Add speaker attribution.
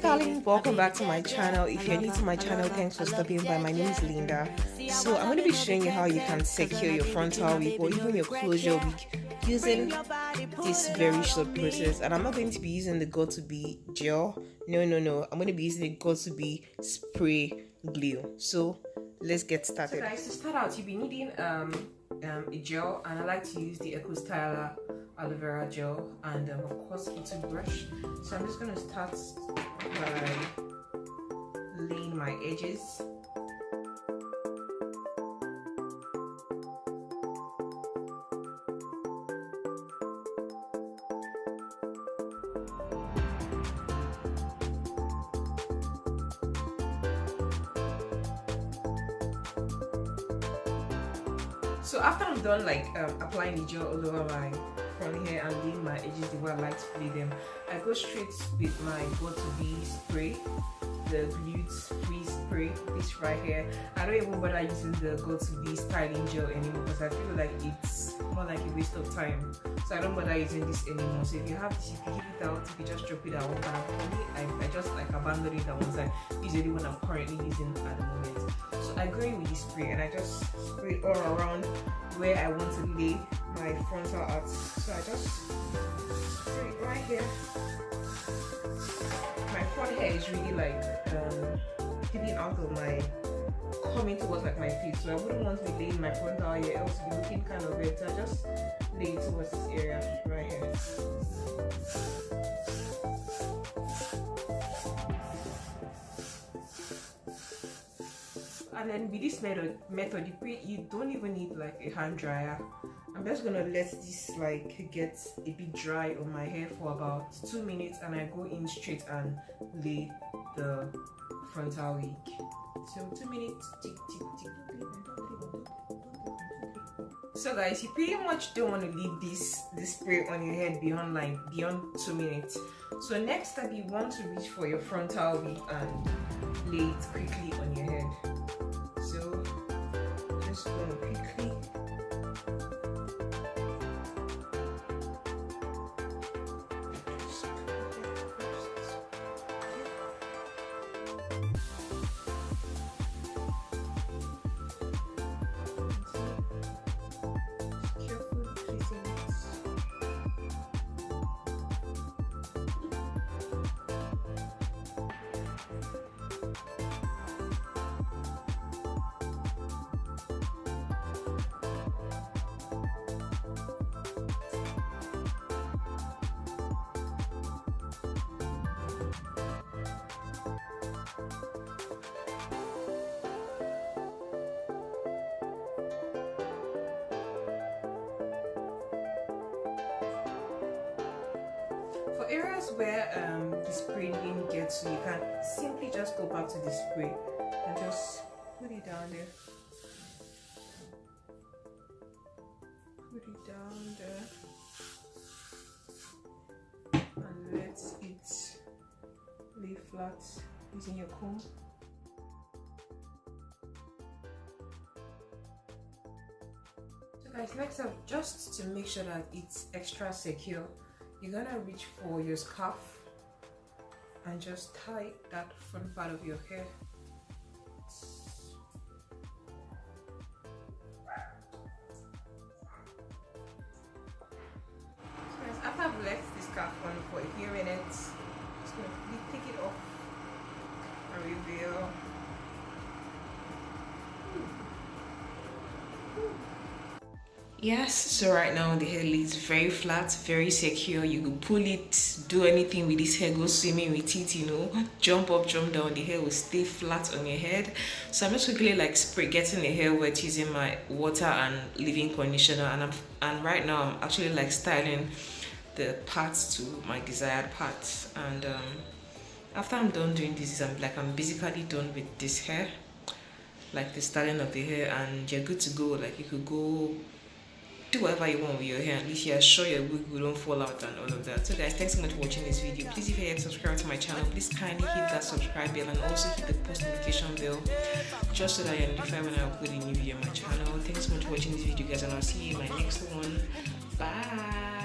Speaker 1: darling, welcome back to my channel. If you're new to my channel, thanks for stopping by. My name is Linda. So I'm going to be showing you how you can secure your frontal wig or even your closure wig using this very short process. And I'm not going to be using the Got2b gel. No, I'm going to be using the Got2b spray glue. So let's get started. So guys, to start out, you'll be needing a gel, and I like to use the Ecostyler Aloe Vera gel, and of course a toothbrush. So I'm just going to start by laying my edges. So after I'm done applying the gel all over my front hair and laying my edges the way I like to play them, I go straight with my Got2b spray, the glued free spray, this right here. I don't even bother using the Got2b styling gel anymore because I feel like it's more like a waste of time. So I don't bother using this anymore. So if you have this, you can give it out, you can just drop it out. And for me, I just abandon it at one side. Usually what I'm currently using at the moment. So I go in with this spray and I just spray it all around where I want to lay my frontal out. So I just spray it right here. My front hair is really heading out of my, coming towards my feet, so I wouldn't want to be laying my frontal hair else to be looking kind of weird. So I just lay it towards this area right here. And then with this method, you don't even need a hand dryer. I'm just gonna let this get a bit dry on my hair for about 2 minutes, and I go in straight and lay the frontal wig. So 2 minutes, tick, tick, tick. So guys, you pretty much don't want to leave this spray on your head beyond 2 minutes. So next step, you want to reach for your frontal wig and lay it quickly on your head. So just going quickly. For areas where the spray didn't get to, you can simply just go back to the spray and just put it down there. Put it down there and let it lay flat using your comb. So guys, next up, just to make sure that it's extra secure, you're gonna reach for your scarf and just tie that front part of your hair. So guys, after I've left the scarf on for a few minutes, I'm just gonna take it off and reveal. Yes, so right now the hair lays very flat, very secure. You could pull it, do anything with this hair, go swimming with it, jump up, jump down, the hair will stay flat on your head. So I'm just quickly getting the hair wet using my water and leave-in conditioner, and right now I'm actually styling the parts to my desired parts. And after I'm done doing this, I'm basically done with this hair, the styling of the hair, and you're good to go. You could go do whatever you want with your hair, at least you're sure your wig will don't fall out and all of that. So guys, thanks so much for watching this video. Please, if you're yet subscribed to my channel, please kindly hit that subscribe bell and also hit the post notification bell just so that you're notified when I upload a new video on my channel. Thanks so much for watching this video, guys, and I'll see you in my next one. Bye.